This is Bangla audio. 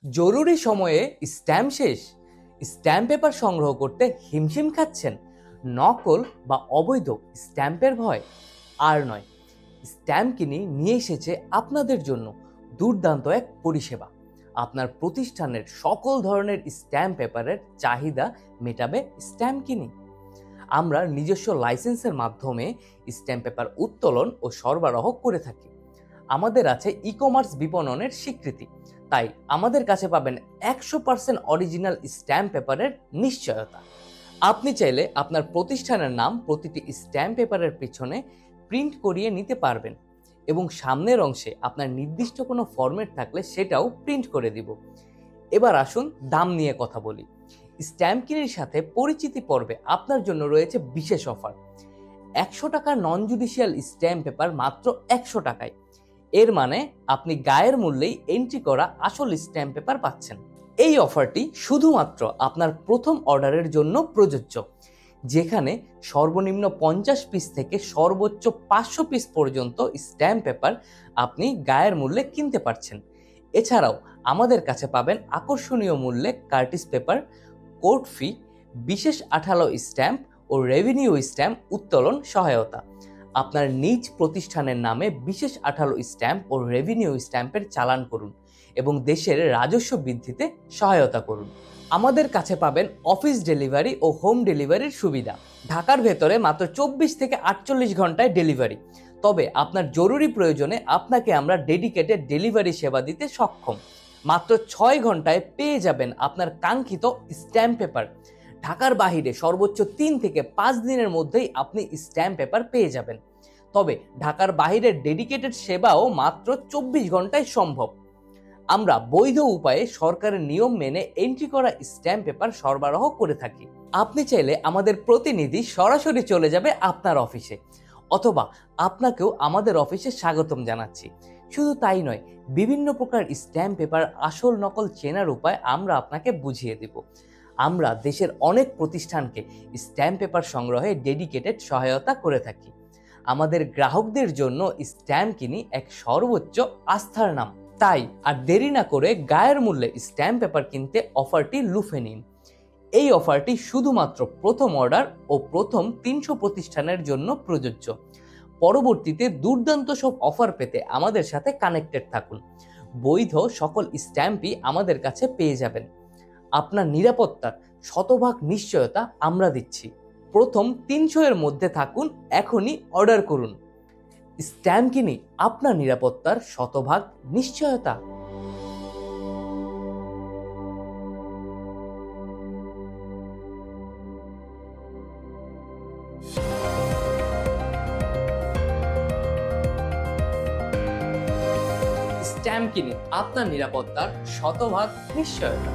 জরুরি সময়ে স্ট্যাম্প শেষ, স্ট্যাম্প পেপার সংগ্রহ করতে হিমশিম খাচ্ছেন, নকল বা অবৈধ স্ট্যাম্পের ভয় আর নয়। স্ট্যাম্প কিনি নিয়ে এসেছে আপনাদের জন্য দুর্দান্ত এক পরিষেবা। আপনার প্রতিষ্ঠানের সকল ধরনের স্ট্যাম্প পেপারের চাহিদা মেটাবে স্ট্যাম্প কিনি। আমরা নিজস্ব লাইসেন্সের মাধ্যমে স্ট্যাম্প পেপার উত্তোলন ও সরবরাহ করে থাকি। আমাদের আছে ই-কমার্স বিপণনের স্বীকৃতি, তাই আমাদের কাছে পাবেন 100% অরিজিনাল স্ট্যাম্প পেপারের নিশ্চয়তা। আপনি চাইলে আপনার প্রতিষ্ঠানের নাম প্রতিটি স্ট্যাম্প পেপারের পিছনে প্রিন্ট করিয়ে নিতে পারবেন এবং সামনের অংশে আপনার নির্দিষ্ট কোনো ফরম্যাট থাকলে সেটাও প্রিন্ট করে দিব। এবার আসুন দাম নিয়ে কথা বলি। স্ট্যাম্প কিনির সাথে পরিচিতি পর্বে আপনার জন্য রয়েছে বিশেষ অফার। 100 টাকার নন জুডিশিয়াল স্ট্যাম্প পেপার মাত্র 100 টাকায়। এর মানে আপনি গায়ের মূল্যেই এন্ট্রি করা আসল স্ট্যাম্প পেপার পাচ্ছেন। এই অফারটি শুধুমাত্র আপনার প্রথম অর্ডারের জন্য প্রযোজ্য, যেখানে সর্বনিম্ন 50 পিস থেকে সর্বোচ্চ 500 পিস পর্যন্ত স্ট্যাম্প পেপার আপনি গায়ের মূল্যে কিনতে পারছেন। এছাড়াও আমাদের কাছে পাবেন আকর্ষণীয় মূল্যে কার্টিস পেপার, কোর্ট ফি, বিশেষ আঠালো স্ট্যাম্প ও রেভিনিউ স্ট্যাম্প উত্তোলন সহায়তা। আপনার নিজ প্রতিষ্ঠানের নামে বিশেষ আঠালো স্ট্যাম্প ও রেভিনিউ স্ট্যাম্পের চালান করুন এবং দেশের রাজস্ব বৃদ্ধিতে সহায়তা করুন। আমাদের কাছে পাবেন অফিস ডেলিভারি ও হোম ডেলিভারির সুবিধা। ঢাকার ভেতরে মাত্র 24 থেকে 48 ঘন্টায় ডেলিভারি। তবে আপনার জরুরি প্রয়োজনে আপনাকে আমরা ডেডিকেটেড ডেলিভারি সেবা দিতে সক্ষম। মাত্র 6 ঘন্টায় পেয়ে যাবেন আপনার কাঙ্ক্ষিত স্ট্যাম্প পেপার। ঢাকার বাহিরে সর্বোচ্চ 3 থেকে 5 দিনের মধ্যেই আপনি স্ট্যাম্প পেপার পেয়ে যাবেন। তবে ঢাকার বাহিরের ডেডিকেটেড সেবাও মাত্র 24 ঘন্টায় সম্ভব। আমরা বৈধ উপায়ে সরকারের নিয়ম মেনে এন্ট্রি করা স্ট্যাম্প পেপার সরবরাহ করে থাকি। আপনি চাইলে আমাদের প্রতিনিধি সরাসরি চলে যাবে আপনার অফিসে, অথবা আপনাকেও আমাদের অফিসে স্বাগতম জানাচ্ছি। শুধু তাই নয়, বিভিন্ন প্রকার স্ট্যাম্প পেপার আসল নকল চেনার উপায় আমরা আপনাকে বুঝিয়ে দেব। আমরা দেশের অনেক প্রতিষ্ঠানকে স্ট্যাম্প পেপার সংগ্রহে ডেডিকেটেড সহায়তা করে থাকি। আমাদের গ্রাহকদের জন্য স্ট্যাম্প কিনি এক সর্বোচ্চ আস্থার নাম। তাই আর দেরি না করে গায়ের মূল্যে স্ট্যাম্প পেপার কিনতে অফারটি লুফে নিন। এই অফারটি শুধুমাত্র প্রথম অর্ডার ও প্রথম 300 প্রতিষ্ঠানের জন্য প্রযোজ্য। পরবর্তীতে দুর্দান্ত সব অফার পেতে আমাদের সাথে কানেক্টেড থাকুন। বৈধ সকল স্ট্যাম্পই আমাদের কাছে পেয়ে যাবেন। আপনার নিরাপত্তার শতভাগ নিশ্চয়তা আমরা দিচ্ছি। প্রথম 300 এর মধ্যে থাকুন, এখনই অর্ডার করুন। স্ট্যাম্প কিনি আপনার নিরাপত্তার শতভাগ নিশ্চয়তা। স্ট্যাম্প কিনি আপনার নিরাপত্তার শতভাগ নিশ্চয়তা।